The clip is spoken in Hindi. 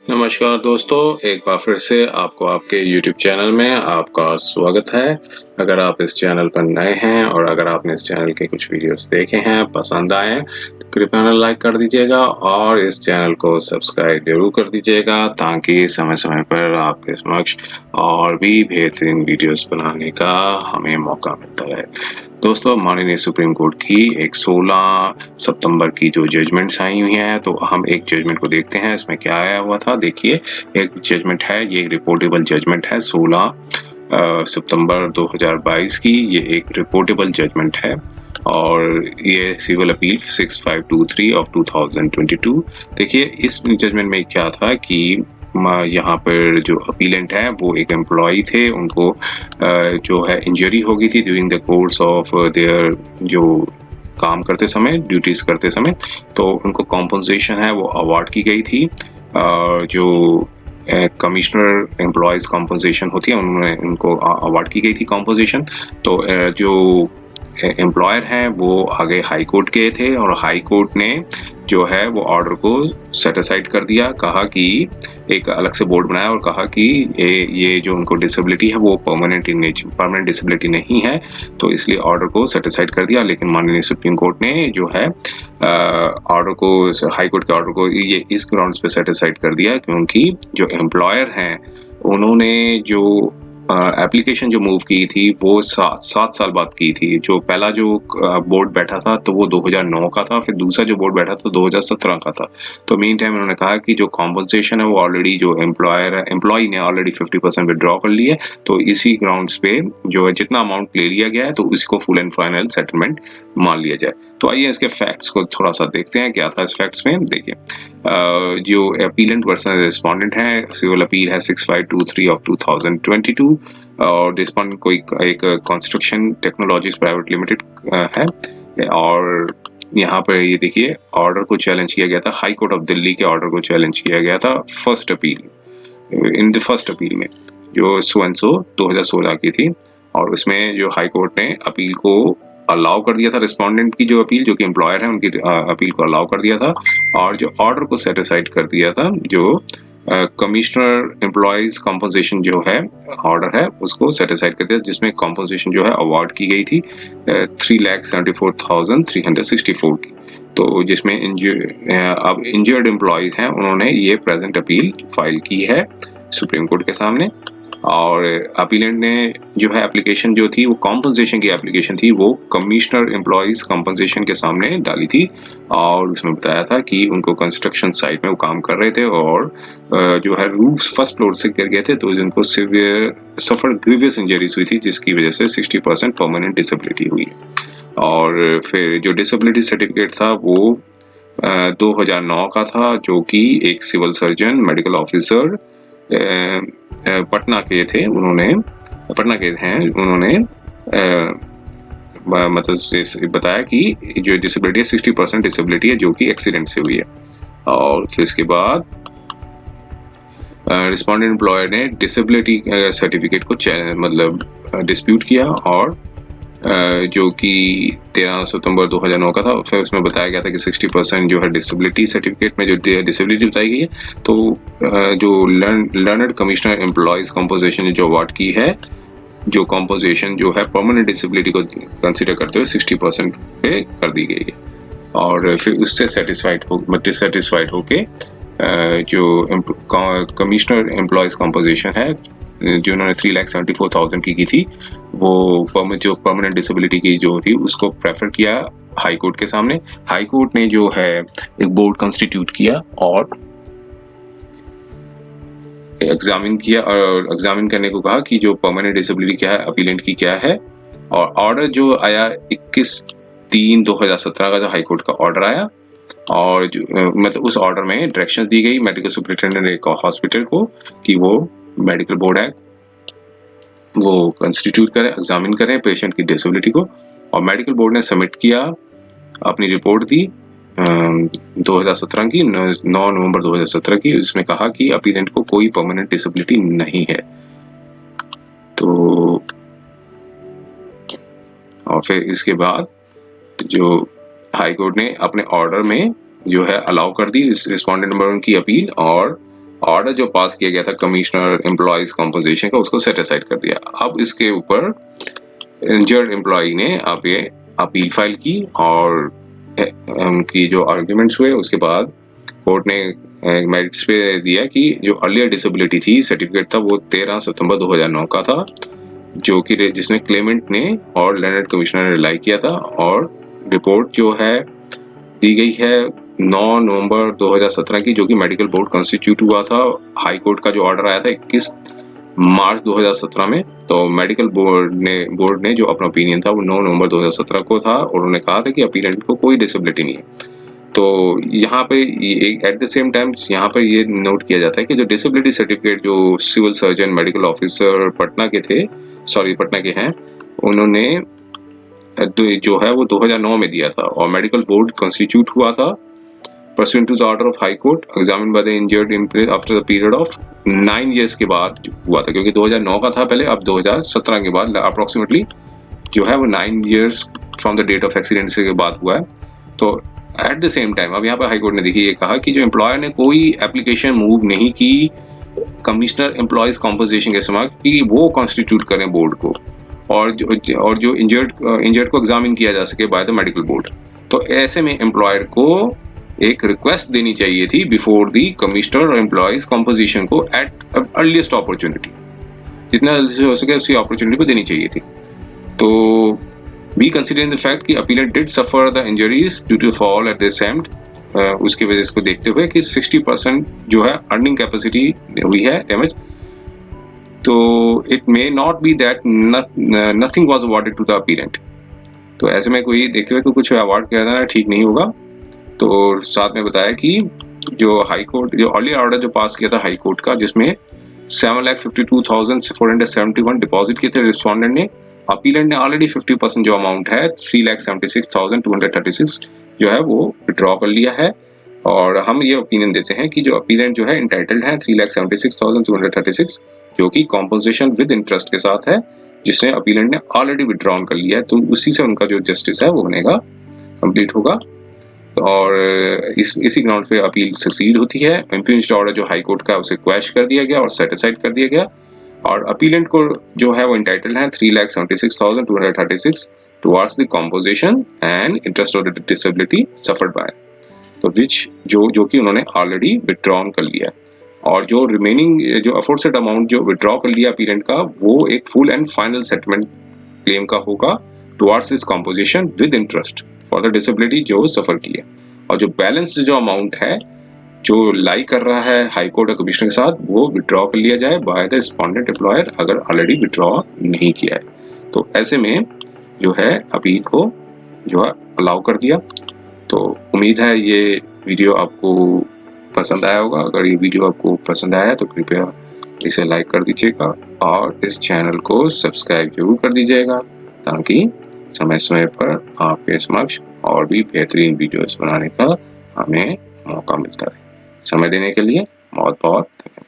नमस्कार दोस्तों, एक बार फिर से आपको आपके YouTube चैनल में आपका स्वागत है। अगर आप इस चैनल पर नए हैं और अगर आपने इस चैनल के कुछ वीडियोस देखे हैं, पसंद आए तो कृपया लाइक कर दीजिएगा और इस चैनल को सब्सक्राइब जरूर कर दीजिएगा ताकि समय-समय पर आपके समक्ष और भी बेहतरीन वीडियोस बनाने का हमें मौका मिलता रहे। दोस्तों, माननीय सुप्रीम कोर्ट की एक 16 सितंबर की जो जजमेंट्स आई हुई हैं, तो हम एक जजमेंट को देखते हैं इसमें क्या आया हुआ था। देखिए, एक जजमेंट है, ये रिपोर्टेबल जजमेंट है 16 सितंबर 2022 की। ये एक रिपोर्टेबल जजमेंट है और ये सिविल अपील 6523 ऑफ 2022। देखिए, इस जजमेंट में क्या था कि यहाँ पर जो अपीलेंट है वो एक एम्प्लॉय थे, उनको जो है इंजरी हो गई थी during the course of their जो काम करते समय, ड्यूटीज करते समय, तो उनको कॉम्पनसेशन है वो अवार्ड की गई थी। जो कमिश्नर एम्प्लॉयज कॉम्पनसेशन होती है उन्होंने उनको अवार्ड की गई थी कॉम्पनसेशन। तो जो एम्प्लॉयर हैं वो आगे हाई कोर्ट गए थे और हाई कोर्ट ने जो है वो ऑर्डर को सेटिसाइड कर दिया। कहा कि एक अलग से बोर्ड बनाया और कहा कि ये जो उनको डिसेबिलिटी है वो परमानेंट डिसेबिलिटी नहीं है, तो इसलिए ऑर्डर को सेटिसाइड कर दिया। लेकिन माननीय सुप्रीम कोर्ट ने जो है ऑर्डर को, हाई कोर्ट के ऑर्डर को ये इस ग्राउंड्स पे सेटिसाइड कर दिया क्योंकि जो एम्प्लॉयर हैं उन्होंने जो एप्लीकेशन जो मूव की थी वो 7 साल बाद की थी। जो पहला जो बोर्ड बैठा था तो वो 2009 का था, फिर दूसरा जो बोर्ड बैठा था 2017 का था। तो मीन टाइम उन्होंने कहा कि जो कॉम्पनसेशन है वो ऑलरेडी जो एम्प्लॉय ने ऑलरेडी 50% विड्रॉ कर ली है, तो इसी ग्राउंड्स पे जो है जितना अमाउंट ले लिया गया है तो उसको फुल एंड फाइनल सेटलमेंट मान लिया जाए। तो आइए इसके फैक्ट्स को थोड़ा सा देखते हैं क्या था इस फैक्ट्स में। देखिए, जो अपीलेंट वर्सेस रिस्पोंडेंट है, सिविल अपील है 6523 ऑफ 2022 और रिस्पोंडेंट को एक कंस्ट्रक्शन टेक्नोलॉजीज प्राइवेट लिमिटेड है। और यहाँ पर ये देखिए, ऑर्डर को चैलेंज किया गया था, हाई कोर्ट ऑफ दिल्ली के ऑर्डर को चैलेंज किया गया था first appeal. In the first appeal में जो सो एंड सो 2016 की थी, और उसमें जो हाई कोर्ट ने अपील को अलाउ कर दिया था, रिस्पोंडेंट की जो अपील, जो कि एम्प्लॉयर है उनकी अपील को अलाउ कर दिया था, और जो ऑर्डर को सेटिसाइड कर दिया था, जो कमिश्नर एम्प्लॉयज कॉम्पोजिशन जो है ऑर्डर है उसको सेटिसाइड कर दिया, जिसमें कॉम्पोजिशन जो है अवार्ड की गई थी 3,74,364 की। तो जिसमें अब इंजर्ड एम्प्लॉयज हैं उन्होंने ये प्रेजेंट अपील फाइल की है सुप्रीम कोर्ट के सामने। और अपीलेंट ने जो है एप्लीकेशन जो थी वो कॉम्पनसेशन की एप्लीकेशन थी, वो कमिश्नर एम्प्लॉयज कॉम्पनसेशन के सामने डाली थी और उसमें बताया था कि उनको कंस्ट्रक्शन साइट में वो काम कर रहे थे और जो है रूफ फर्स्ट फ्लोर से गिर गए थे, तो उनको सफर ग्रीवियस इंजरीज हुई थी जिसकी वजह से 60% परमानेंट डिसेबिलिटी हुई है। और फिर जो डिसेबिलिटी सर्टिफिकेट था वो 2009 का था, जो कि एक civil surgeon medical officer Patna के थे, उन्होंने पटना के हैं, उन्होंने मतलब बताया कि जो डिसेबिलिटी है 60% डिसेबिलिटी है जो कि एक्सीडेंट से हुई है। और फिर इसके बाद रिस्पोंडेंट एम्प्लॉयर ने डिसेबिलिटी सर्टिफिकेट को मतलब डिस्प्यूट किया और जो कि 13 सितंबर 2009 का था। फिर उसमें बताया गया था कि 60% जो है डिसेबिलिटी सर्टिफिकेट में जो डिसेबिलिटी बताई गई है, तो जो लर्नड कमिश्नर एम्प्लॉयज कॉम्पोजिशन जो अवार्ड की है, जो कॉम्पोजिशन जो है परमानेंट डिसेबिलिटी को कंसिडर करते हुए 60% पे कर दी गई है। और फिर उससे डिससेटिस्फाइड होके जो कमिश्नर एम्प्लॉयज कॉम्पोजिशन है जो उन्होंने 3,74,000 की थी, वो जो परमानेंट डिसेबिलिटी की जो थी उसको प्रेफर किया हाई कोर्ट के सामने। हाई कोर्ट ने जो है एक बोर्ड कंस्टिट्यूट किया और एग्जामिन किया और एग्जामिन करने को कहा कि जो परमानेंट डिसेबिलिटी क्या है, अपीलेंट की क्या है। और ऑर्डर जो आया 21/3/2017 का जो हाई कोर्ट का ऑर्डर आया, और मतलब उस ऑर्डर में डायरेक्शन दी गई मेडिकल सुपरिटेंडेंट हॉस्पिटल को कि वो मेडिकल बोर्ड है वो कंस्टिट्यूट करे, एग्जामिन करे पेशेंट की डिसेबिलिटी को। और मेडिकल बोर्ड ने सबमिट किया, अपनी रिपोर्ट दी 2017 की 9 नवंबर 2017 की। उसमें कहा कि अपीलेंट को कोई परमानेंट डिसेबिलिटी नहीं है। तो और फिर इसके बाद जो हाई कोर्ट ने अपने ऑर्डर में जो है अलाउ कर दी इस रिस्पोंडेंट नंबर 1 की अपील, और ऑर्डर जो पास किया गया था कमिश्नर एम्प्लॉयज कॉम्पोजिशन का, उसको सेट असाइड कर दिया। अब इसके ऊपर इंजर्ड एम्प्लॉय ने अब ये अपील फाइल की और उनकी जो आर्ग्यूमेंट्स हुए उसके बाद कोर्ट ने मेरिट्स पे दिया कि जो अर्लियर डिसेबिलिटी थी, सर्टिफिकेट था, वो 13 सितंबर 2009 का था, जो कि जिसमें क्लेमेंट ने और लैंड कमिश्नर ने रिलाई किया था। और रिपोर्ट जो है दी गई है 9 नवंबर 2017 की, जो कि मेडिकल बोर्ड कॉन्स्टिट्यूट हुआ था। हाई कोर्ट का जो ऑर्डर आया था 21 मार्च 2017 में, तो मेडिकल बोर्ड ने जो अपना ओपिनियन था वो 9 नवंबर 2017 को था, और उन्होंने कहा था कि अपीलेंट को कोई डिसेबिलिटी नहीं है। तो यहाँ पे एट द सेम टाइम यहाँ पर ये नोट किया जाता है कि जो डिसेबिलिटी सर्टिफिकेट जो civil surgeon medical officer Patna के हैं, उन्होंने जो है वो 2009 में दिया था, और मेडिकल बोर्ड कॉन्स्टिट्यूट हुआ था pursuant to the order of High Court examined by the injured after the period of 9 years के बाद हुआ था, क्योंकि 2009 का था पहले, अब 2017 के बाद अप्रोक्सीमेटली जो है वो 9 years from the date of accident से के बाद हुआ है। तो एट द सेम टाइम अब यहाँ पर हाई कोर्ट ने देखिए ये कहा कि जो एम्प्लॉयर ने कोई एप्लीकेशन मूव नहीं की कमिश्नर एम्प्लॉयज कॉम्पोजिशन के समय कि वो कॉन्स्टिट्यूट करें बोर्ड को, और जो इंजर्ड को एग्जामिन किया जा सके बाय द मेडिकल बोर्ड। तो ऐसे में एम्प्लॉयर को एक रिक्वेस्ट देनी चाहिए थी बिफोर दी कमिश्नर और एम्प्लॉयज कॉम्पोजिशन को एट अर्लीस्ट अपॉर्चुनिटी, जितना जल्दी से हो सके उसकी अपॉर्चुनिटी को देनी चाहिए थी। तो वी कंसिडरिंग द फैक्ट कि appellant did suffer the injuries due to fall at the attempt, उसके वजह से देखते हुए कि 60% जो है अर्निंग कैपेसिटी हुई है डैमेज, तो it may not be that nothing was awarded to the appellant. तो ऐसे में कोई देखते हुए कुछ अवार्ड किया जाना ठीक नहीं होगा। तो साथ में बताया कि जो हाई कोर्ट जो अर्लियर ऑर्डर जो पास किया था हाई कोर्ट का, जिसमें 7,52,471 डिपॉजिट किए थे रिस्पॉन्डेंट ने, अपीलेंट ने ऑलरेडी 50% जो अमाउंट है 3,76,236 जो है वो विड्रॉ कर लिया है। और हम ये ओपिनियन देते हैं कि जो अपीलेंट जो है इंटाइटल्ड है 3,76,236, जो कि कॉम्पोजिशन विद इंटरेस्ट के साथ है, जिसने अपीलेंट ने ऑलरेडी विड्रॉन कर लिया है, तो उसी से उनका जो जस्टिस है वो बनेगा, कंप्लीट होगा। और इसी ग्राउंड पे अपील सक्सीड होती है। इम्पीच्ड ऑर्डर जो हाई कोर्ट का उसे क्वैश कर दिया गया और सेट असाइड कर दिया गया, और अपीलेंट को जो है वो इंटाइटल है 3,76,236 towards the composition and interest of the disability suffered by, तो विच जो कि उन्होंने ऑलरेडी विड्रॉन कर लिया। और जो रिमेनिंग जो अफोर्सेड अमाउंट जो विड्रॉ कर लिया अपीलेंट का, वो एक full and final settlement claim का होगा towards this composition with interest for the disability जो सफर की है। और जो बैलेंस जो अमाउंट है जो लाई कर रहा है हाई कोर्ट और कमिश्नर के साथ, वो विड्रॉ कर लिया जाए बाय द रिस्पोंडेंट एम्प्लॉयर अगर ऑलरेडी विड्रॉ नहीं किया है। तो ऐसे में जो है अपील को जो है अलाउ कर दिया। तो उम्मीद है ये वीडियो आपको पसंद आया होगा। अगर ये वीडियो आपको पसंद आया तो कृपया इसे लाइक कर दीजिएगा और इस चैनल को सब्सक्राइब जरूर कर दीजिएगा, ताकि समय समय पर आपके समक्ष और भी बेहतरीन वीडियोस बनाने का हमें मौका मिलता है। समय देने के लिए बहुत बहुत धन्यवाद।